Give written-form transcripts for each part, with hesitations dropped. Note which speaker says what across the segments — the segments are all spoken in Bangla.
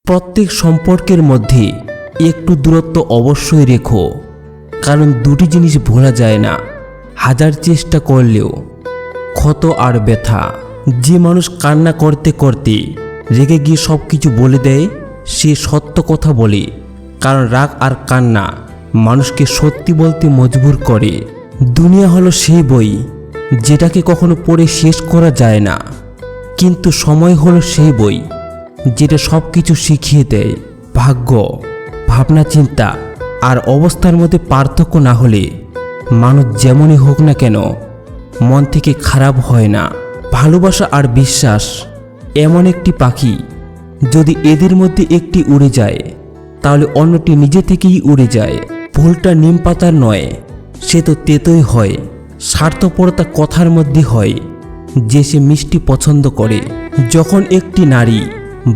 Speaker 1: প্রত্যেক সম্পর্কের মধ্যে একটু দূরত্ব অবশ্যই রেখো, কারণ দুটি জিনিস ভোলা যায় না হাজার চেষ্টা করলেও, ক্ষত আর ব্যথা। যে মানুষ কান্না করতে করতে রেগে গিয়ে সব কিছু বলে দেয় সে সত্য কথা বলে, কারণ রাগ আর কান্না মানুষকে সত্যি বলতে মজবুর করে। দুনিয়া হলো সেই বই যেটাকে কখনো পড়ে শেষ করা যায় না, কিন্তু সময় হলো সেই বই যেটা সব কিছু শিখিয়ে দেয়। ভাগ্য, ভাবনা চিন্তা আর অবস্থার মধ্যে পার্থক্য না হলে মানুষ যেমনই হোক না কেন মন থেকে খারাপ হয় না। ভালোবাসা আর বিশ্বাস এমন একটি পাখি, যদি এদের মধ্যে একটি উড়ে যায় তাহলে অন্যটি নিজে থেকেই উড়ে যায়। ভুলটা নিম পাতার নয়, সে তো তেতোই হয়। স্বার্থপরতা কথার মধ্যে হয় যে সে মিষ্টি পছন্দ করে। যখন একটি নারী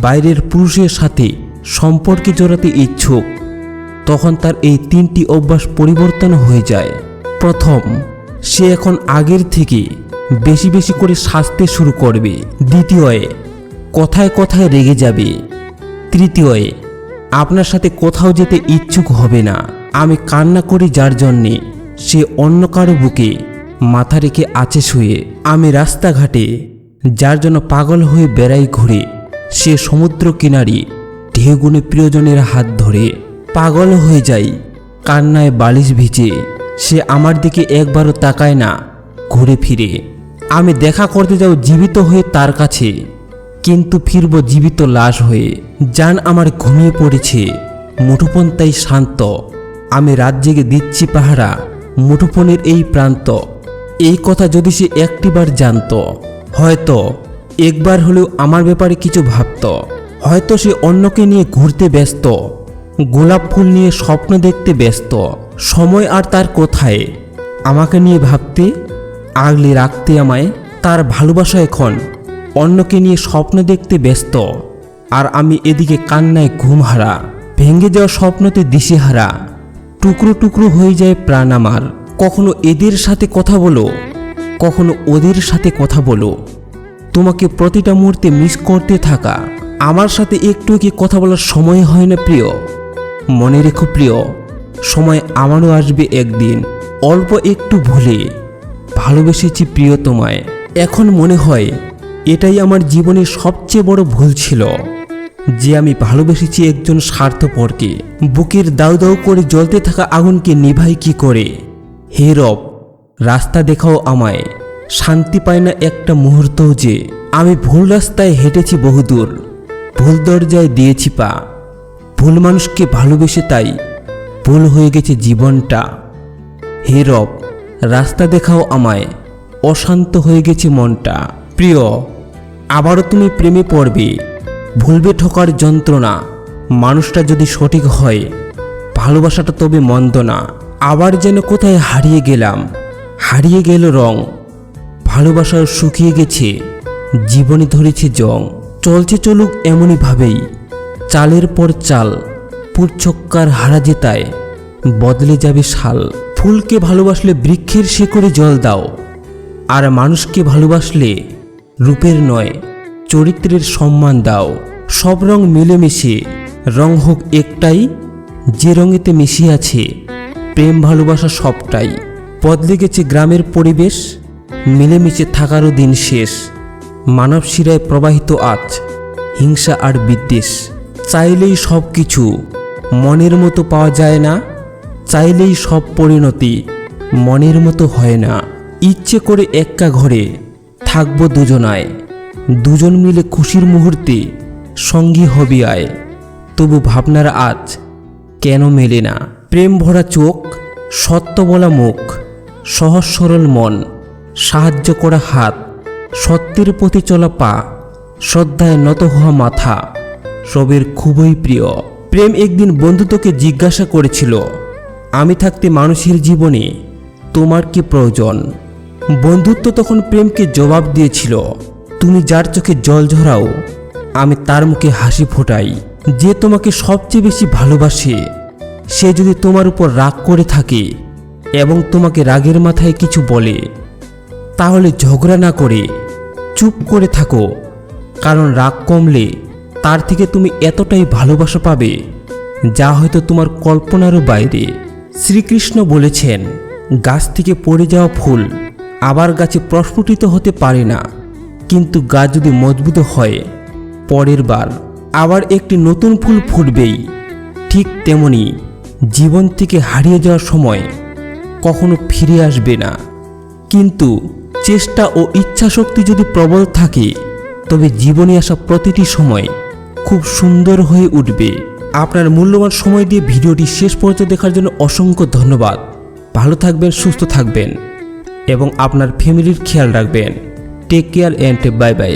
Speaker 1: বাইরের পুরুষের সাথে সম্পর্কে জড়াতে ইচ্ছুক, তখন তার এই তিনটি অভ্যাস পরিবর্তন হয়ে যায়। প্রথম, সে এখন আগের থেকে বেশি বেশি করে সাজতে শুরু করবে। দ্বিতীয়, কথায় কথায় রেগে যাবে। তৃতীয়, আপনার সাথে কোথাও যেতে ইচ্ছুক হবে না। আমি কান্না করি যার জন্যে সে অন্য কারো বুকে মাথা রেখে আছে শুয়ে। আমি রাস্তাঘাটে যার জন্য পাগল হয়ে বেড়াই ঘুরে, সে সমুদ্র কিনারে ঢেউগুনে প্রিয়জনের হাত ধরে। পাগল হয়ে যাই কান্নায় বালিশ ভিজে, সে আমার দিকে একবারও তাকায় না ঘুরে ফিরে। আমি দেখা করতে যাও জীবিত হয়ে তার কাছে, কিন্তু ফিরব জীবিত লাশ হয়ে। জান আমার ঘুমিয়ে পড়েছে, মুঠোফোন তাই শান্ত। আমি রাত জেগে দিচ্ছি পাহারা মুঠোফোনের এই প্রান্ত। এই কথা যদি সে একটিবার জানত, হয়তো একবার হলেও আমার ব্যাপারে কিছু ভাবত। হয়তো সে অন্যকে নিয়ে ঘুরতে ব্যস্ত, গোলাপ ফুল নিয়ে স্বপ্ন দেখতে ব্যস্ত। সময় আর তার কোথায় আমাকে নিয়ে ভাবতে, আগলে রাখতে আমায়। তার ভালোবাসা এখন অন্যকে নিয়ে স্বপ্ন দেখতে ব্যস্ত, আর আমি এদিকে কান্নায় ঘুমহারা। ভেঙে যাওয়া স্বপ্নতে দিশেহারা, টুকরো টুকরো হয়ে যায় প্রাণ আমার। কখনো এদের সাথে কথা বলো, কখনো ওদের সাথে কথা বলো। তোমাকে প্রতিটা মুহূর্তে মিস করতে থাকা। আমার সাথে একটু কি কথা বলার সময় হয় না প্রিয়? মনে রেখো প্রিয়, সময় আমারও আসবে একদিন। অল্প একটু ভুলে ভালোবেসেছি প্রিয় তোমায়। এখন মনে হয় এটাই আমার জীবনের সবচেয়ে বড় ভুল ছিল, যে আমি ভালোবেসেছি একজন স্বার্থপরকে। বুকের দাউ দাউ করে জ্বলতে থাকা আগুনকে নিভাই কি করে? হে রব, রাস্তা দেখাও আমায়, শান্তি পায় না একটা মুহূর্তও যে। আমি ভুল রাস্তায় হেঁটেছি বহুদূর, ভুল দরজায় দিয়েছি পা। ভুল মানুষকে ভালোবেসে তাই ভুল হয়ে গেছে জীবনটা। হে রব, রাস্তা দেখাও আমায়, অশান্ত হয়ে গেছে মনটা। প্রিয়, আবারও তুমি প্রেমে পড়বে, ভুলবে ঠকার যন্ত্রণা। মানুষটা যদি সঠিক হয়, ভালোবাসাটা তবে মন্দ না। আবার যেন কোথায় হারিয়ে গেলাম, হারিয়ে গেল রং। ভালোবাসাও শুকিয়ে গেছে, জীবনে ধরেছে জং। চলছে চলুক এমনই ভাবেই, চালের পর চাল, পুরছক্কার হারা জেতায় বদলে যাবে শাল। ফুলকে ভালোবাসলে বৃক্ষের শিকড়ে জল দাও, আর মানুষকে ভালোবাসলে রূপের নয় চরিত্রের সম্মান দাও। সব রং মিলেমিশে রং হোক একটাই, যে রঙেতে মিশে আছে প্রেম ভালোবাসা সবটাই। বদলে গেছে গ্রামের পরিবেশ, মিলেমিশে থাকারও দিন শেষ। মানব শিরায় প্রবাহিত আজ হিংসা আর বিদ্বেষ। চাইলেই সব কিছু মনের মতো পাওয়া যায় না, চাইলেই সব পরিণতি মনের মতো হয় না। ইচ্ছে করে একা ঘরে থাকবো দুজনায়, দুজন মিলে খুশির মুহূর্তে সঙ্গী হবি আয়। তবু ভাবনার আজ কেন মেলে না? প্রেম ভরা চোখ, সত্য বলা মুখ, সহজ সরল মন, সাহায্য করা হাত, সত্যের পথে চলা পা, শ্রদ্ধায় নত হওয়া মাথা, সবের খুবই প্রিয়। প্রেম একদিন বন্ধুত্বকে জিজ্ঞাসা করেছিল, আমি থাকতে মানুষের জীবনে তোমার কি প্রয়োজন? বন্ধুত্ব তখন প্রেমকে জবাব দিয়েছিল, তুমি যার চোখে জল ঝরাও, আমি তার মুখে হাসি ফোটাই। যে তোমাকে সবচেয়ে বেশি ভালোবাসে, সে যদি তোমার উপর রাগ করে থাকে এবং তোমাকে রাগের মাথায় কিছু বলে, তাহলে ঝগড়া না করে চুপ করে থাকো, কারণ রাগ কমলে তার থেকে তুমি এতটাই ভালোবাসা পাবে যা হয়তো তোমার কল্পনারও বাইরে। শ্রীকৃষ্ণ বলেছেন, গাছ থেকে পড়ে যাওয়া ফুল আবার গাছে প্রস্ফুটিত হতে পারে না, কিন্তু গাছ যদি মজবুত হয় পরের বার আবার একটি নতুন ফুল ফুটবেই। ঠিক তেমনি জীবন থেকে হারিয়ে যাওয়ার সময় কখনো ফিরে আসবে না, কিন্তু চেষ্টা ও ইচ্ছাশক্তি যদি প্রবল থাকে তবে জীবনে আসা প্রতিটি সময় খুব সুন্দর হয়ে উঠবে। আপনার মূল্যবান সময় দিয়ে ভিডিওটি শেষ পর্যন্ত দেখার জন্য অসংখ্য ধন্যবাদ। ভালো থাকবেন, সুস্থ থাকবেন এবং আপনার ফ্যামিলির খেয়াল রাখবেন। Take care and bye by.